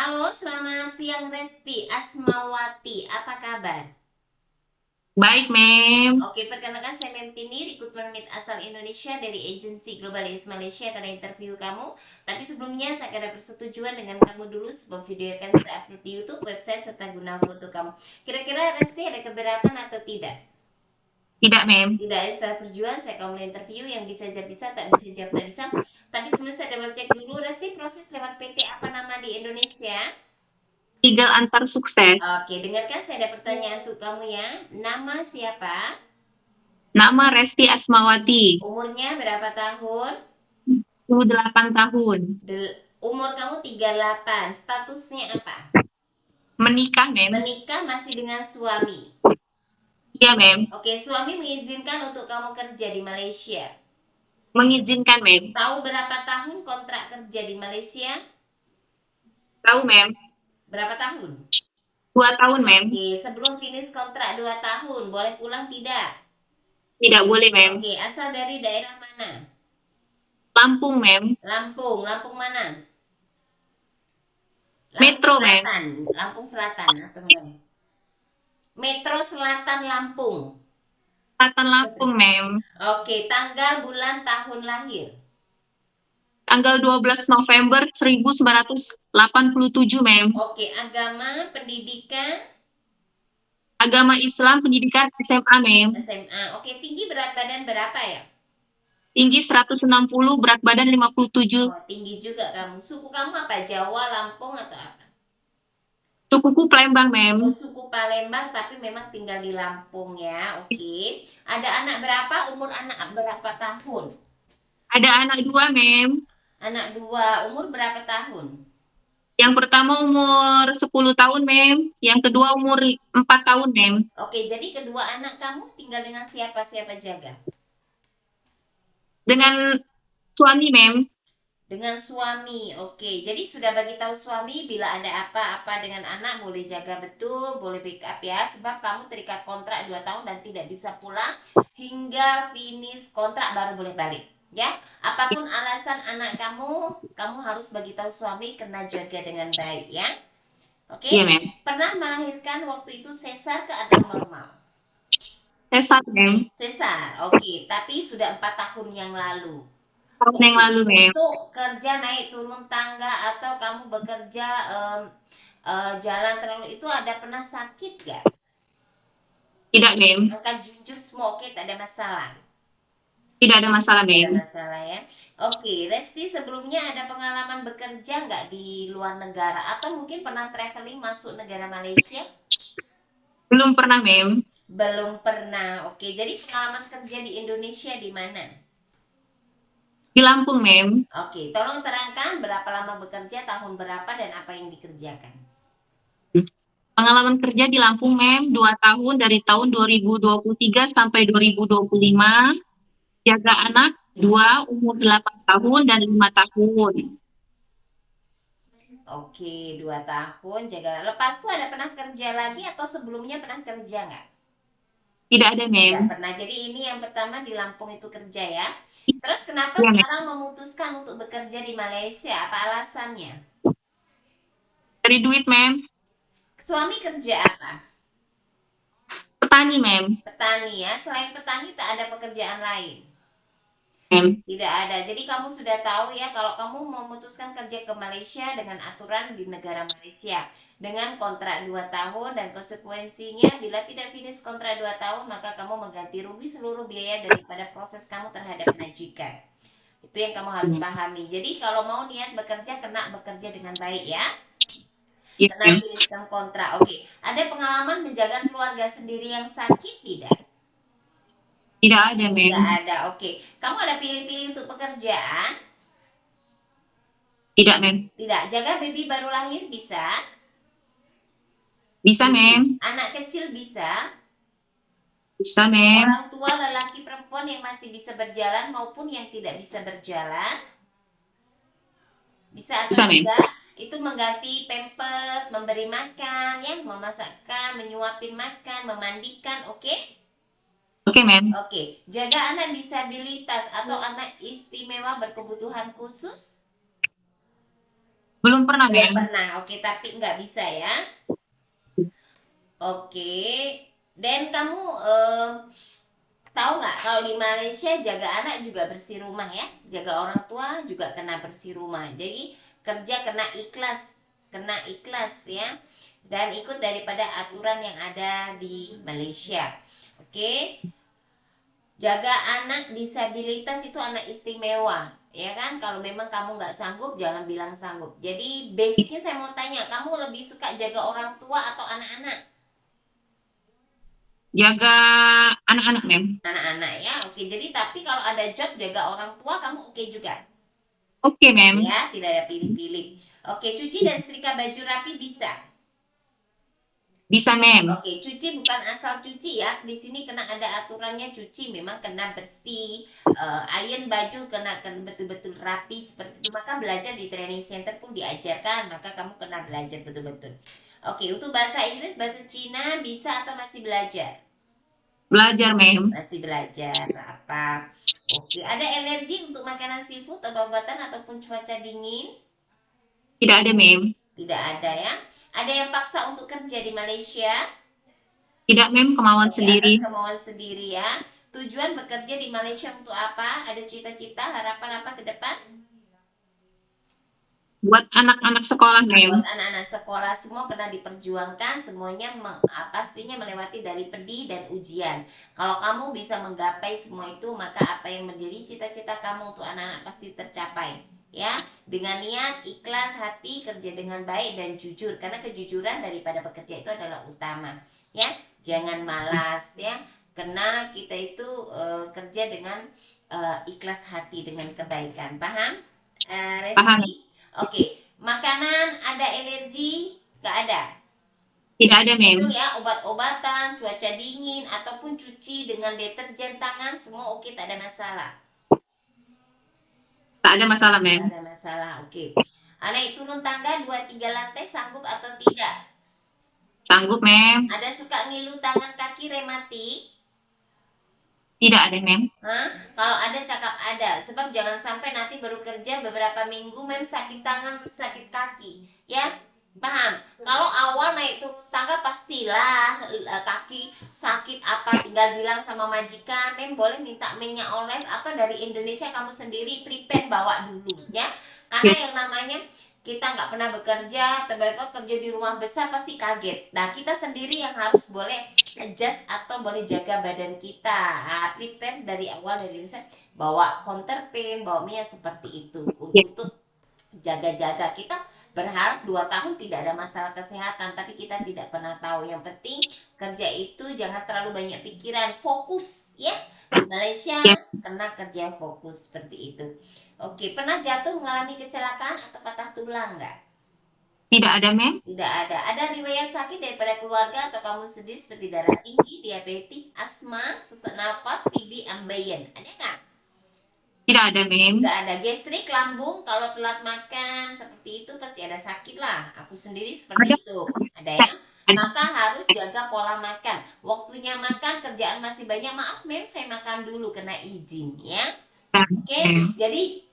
Halo, selamat siang Resti Asmawati. Apa kabar? Baik, Mem. Oke, perkenalkan saya Memtini, Recruitment Meet asal Indonesia dari agensi Globalis Malaysia karena interview kamu. Tapi sebelumnya saya ada persetujuan dengan kamu dulu sebelum video akan saya upload di YouTube, website serta guna foto kamu. Kira-kira Resti ada keberatan atau tidak? Tidak, Mem. Tidak ya, setelah perjuangan saya kamu interview yang bisa jawab bisa, tak bisa jawab tak bisa. Tapi sebelum saya double check dulu, Resti proses lewat PT apa nama di Indonesia? Tigel antar sukses. Oke, dengarkan saya ada pertanyaan untuk kamu ya. Nama siapa? Nama Resti Asmawati. Umurnya berapa tahun? 28 tahun. Umur kamu 38. Statusnya apa? Menikah, Mem. Menikah masih dengan suami. Iya, Mem. Oke, suami mengizinkan untuk kamu kerja di Malaysia. Mengizinkan, Mem. Tahu berapa tahun kontrak kerja di Malaysia? Tahu, Mem. Berapa tahun? 2 tahun, Mem. Oke, sebelum finish kontrak 2 tahun, boleh pulang tidak? Tidak boleh, Mem. Oke, asal dari daerah mana? Lampung, Mem. Lampung. Lampung mana? Lampung Metro, Mem. Selatan. Lampung Selatan atau mana? Metro Selatan Lampung. Selatan Lampung, Mem. Oke, tanggal, bulan, tahun lahir. Tanggal 12 November 1987, Mem. Oke, agama, pendidikan, Agama Islam, pendidikan SMA, Mem. SMA. Oke, tinggi berat badan berapa ya? Tinggi 160, berat badan 57. Oh, tinggi juga kamu. Suku kamu apa? Jawa, Lampung atau apa? Sukuku Palembang, Oh, Mem. suku Palembang tapi memang tinggal di Lampung ya. Oke. Ada anak berapa? Umur anak berapa tahun? Ada anak 2, Mem. Anak dua. Umur berapa tahun? Yang pertama umur 10 tahun, Mem. Yang kedua umur 4 tahun, Mem. Oke, jadi kedua anak kamu tinggal dengan siapa? Siapa jaga? Dengan suami, Mem. Dengan suami. Oke, jadi sudah bagi tahu suami bila ada apa-apa dengan anak boleh jaga betul, boleh backup ya. Sebab kamu terikat kontrak 2 tahun dan tidak bisa pulang hingga finish kontrak baru boleh balik. Ya, apapun alasan anak kamu, kamu harus bagi tahu suami kena jaga dengan baik ya. Oke, Iya, Mem. pernah melahirkan waktu itu sesar ke atau normal? Sesar, Mem. Sesar, oke, tapi sudah 4 tahun yang lalu. Tahun yang Oke, lalu, Mem. untuk kerja naik turun tangga atau kamu bekerja jalan terlalu itu ada pernah sakit gak? Tidak, Mem. Angkat junjung semua oke, tak ada masalah. Tidak ada masalah, Tidak ada Mem. masalah ya. Oke, Resti sebelumnya ada pengalaman bekerja nggak di luar negara atau mungkin pernah traveling masuk negara Malaysia? Belum pernah, Mem. Belum pernah. Oke, jadi pengalaman kerja di Indonesia di mana? Di Lampung, Mem. Oke, tolong terangkan berapa lama bekerja, tahun berapa, dan apa yang dikerjakan. Pengalaman kerja di Lampung, Mem, 2 tahun dari tahun 2023 sampai 2025. Jaga anak 2, umur 8 tahun dan 5 tahun. Oke, 2 tahun jaga. Lepas tuh ada pernah kerja lagi atau sebelumnya pernah kerja nggak? Tidak ada, Nggak Mem. pernah. Jadi ini yang pertama di Lampung itu kerja ya. Terus kenapa Iya, Mem. sekarang memutuskan untuk bekerja di Malaysia? Apa alasannya? Dari duit, Mem. Suami kerja apa? Petani, Mem. Petani ya. Selain petani tak ada pekerjaan lain. Mem. Tidak ada. Jadi kamu sudah tahu ya kalau kamu memutuskan kerja ke Malaysia dengan aturan di negara Malaysia dengan kontrak 2 tahun dan konsekuensinya bila tidak finish kontrak 2 tahun maka kamu mengganti rugi seluruh biaya daripada proses kamu terhadap majikan. Itu yang kamu harus pahami. Jadi kalau mau niat bekerja kena bekerja dengan baik ya. Iya, Kena Mem. finishkan kontrak. Oke. Ada pengalaman menjaga keluarga sendiri yang sakit tidak? Tidak ada, Tidak Mem. ada. Oke. Kamu ada pilih-pilih untuk pekerjaan? Tidak, Mem. Tidak, jaga baby baru lahir bisa. Bisa, Mem. Anak kecil bisa. Bisa, Mem. Orang tua lelaki perempuan yang masih bisa berjalan maupun yang tidak bisa berjalan. Bisa atau Bisa, Mem. tidak? Itu mengganti pampers, memberi makan, ya, memasakkan, menyuapin makan, memandikan, oke? Oke, Mem. Oke, jaga anak disabilitas atau anak istimewa berkebutuhan khusus. Belum pernah, Belum Mem. pernah. Oke, tapi nggak bisa ya. Oke. Dan kamu tahu nggak kalau di Malaysia jaga anak juga bersih rumah ya, jaga orang tua juga kena bersih rumah. Jadi kerja kena ikhlas ya, dan ikut daripada aturan yang ada di Malaysia. Oke, jaga anak disabilitas itu anak istimewa, ya kan? Kalau memang kamu nggak sanggup, jangan bilang sanggup. Jadi basicnya saya mau tanya, kamu lebih suka jaga orang tua atau anak-anak? Jaga anak-anak, Mem. Anak-anak ya, oke. Jadi tapi kalau ada job jaga orang tua, kamu oke juga? Oke, Mem. Ya, tidak ada pilih-pilih. Oke, cuci dan setrika baju rapi bisa. Bisa, Mem. Oke, cuci bukan asal cuci ya. Di sini kena ada aturannya, cuci memang kena bersih. Iron baju kena betul-betul rapi seperti itu. Maka belajar di training center pun diajarkan. Maka kamu kena belajar betul-betul. Oke, untuk bahasa Inggris, bahasa Cina bisa atau masih belajar? Belajar, Mem. Masih belajar apa? Oke, ada alergi untuk makanan seafood, obat-obatan ataupun cuaca dingin? Tidak ada, Mem. Tidak ada ya. Ada yang paksa untuk kerja di Malaysia? Tidak, Mem. Kemauan Oke, sendiri. atas kemauan sendiri ya. Tujuan bekerja di Malaysia untuk apa? Ada cita-cita, harapan apa ke depan? Buat anak-anak sekolah, Mem. Buat anak-anak sekolah semua pernah diperjuangkan, semuanya pastinya melewati dari pedih dan ujian. Kalau kamu bisa menggapai semua itu, maka apa yang menjadi cita-cita kamu untuk anak-anak pasti tercapai. Ya, dengan niat, ikhlas hati, kerja dengan baik dan jujur. Karena kejujuran daripada bekerja itu adalah utama. Ya, jangan malas ya. Karena kita itu kerja dengan ikhlas hati dengan kebaikan. Paham? Paham? Resti? Oke, makanan ada alergi? Gak ada. Tidak ada, Betul Mem. ya, obat-obatan, cuaca dingin, ataupun cuci dengan deterjen tangan, semua oke, tak ada masalah. Tak ada masalah, Tak Mem. ada masalah, oke. Naik turun tangga 2-3 lantai, sanggup atau tidak? Sanggup, Mem. Ada suka ngilu tangan kaki rematik? Tidak ada, Mem. Hah? Kalau ada cakap ada, sebab jangan sampai nanti baru kerja beberapa minggu mem sakit tangan, sakit kaki, ya. Paham? Kalau awal naik turun tangga pastilah kaki sakit apa, tinggal bilang sama majikan, mem boleh minta minyak oles atau dari Indonesia kamu sendiri prepare bawa dulu ya. Karena Ya, yang namanya kita nggak pernah bekerja, tiba-tiba kerja di rumah besar pasti kaget. Nah, kita sendiri yang harus boleh adjust atau boleh jaga badan kita. Nah, prepare dari awal dari Indonesia, bawa counterpane, bawa minyak seperti itu ya, untuk jaga-jaga. Kita berharap 2 tahun tidak ada masalah kesehatan, tapi kita tidak pernah tahu. Yang penting kerja itu jangan terlalu banyak pikiran, fokus ya. Di Malaysia ya. kena kerja fokus seperti itu. Oke, pernah jatuh mengalami kecelakaan atau patah tulang nggak? Tidak ada, Mem. Tidak ada. Ada riwayat sakit daripada keluarga atau kamu sendiri seperti darah tinggi, diabetes, asma, sesak nafas, TB, ambeien? Ada nggak? Tidak ada, Mem. Nggak ada. Gastrik, lambung, kalau telat makan seperti itu pasti ada sakit lah. Aku sendiri seperti Ada, itu. Ada ada, ya? ada. Maka harus jaga pola makan. Waktunya makan, kerjaan masih banyak. Maaf, Mem, saya makan dulu kena izin ya. Oke, Mem. jadi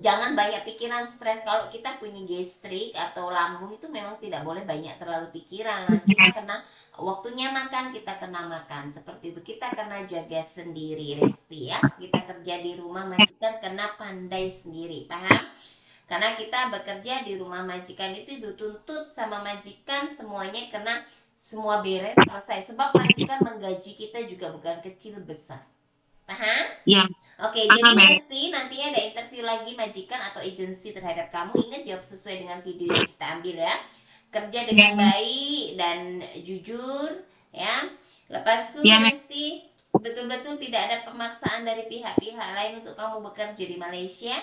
jangan banyak pikiran, stres. Kalau kita punya gastrik atau lambung itu memang tidak boleh banyak terlalu pikiran. Kita kena waktunya makan, kita kena makan seperti itu. Kita kena jaga sendiri, Resti ya. Kita kerja di rumah majikan kena pandai sendiri, paham? Karena kita bekerja di rumah majikan itu dituntut sama majikan semuanya kena semua beres selesai, sebab majikan menggaji kita juga bukan kecil besar, paham? Ya, Oke, jadi paham, Mem. Resti, nantinya ada interview lagi majikan atau agensi terhadap kamu. Ingat jawab sesuai dengan video yang kita ambil ya. Kerja dengan Mem. baik dan jujur ya. Lepas itu Ya, Mem. Resti, betul-betul tidak ada pemaksaan dari pihak-pihak lain untuk kamu bekerja di Malaysia.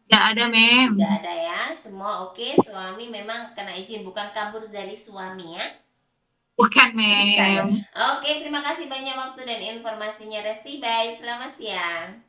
Tidak ada, Mem. Tidak ada ya. Semua oke. Suami memang kena izin, bukan kabur dari suami ya. Bukan, Bukan ya. Mem. Oke, terima kasih banyak waktu dan informasinya Resti. Bye, selamat siang.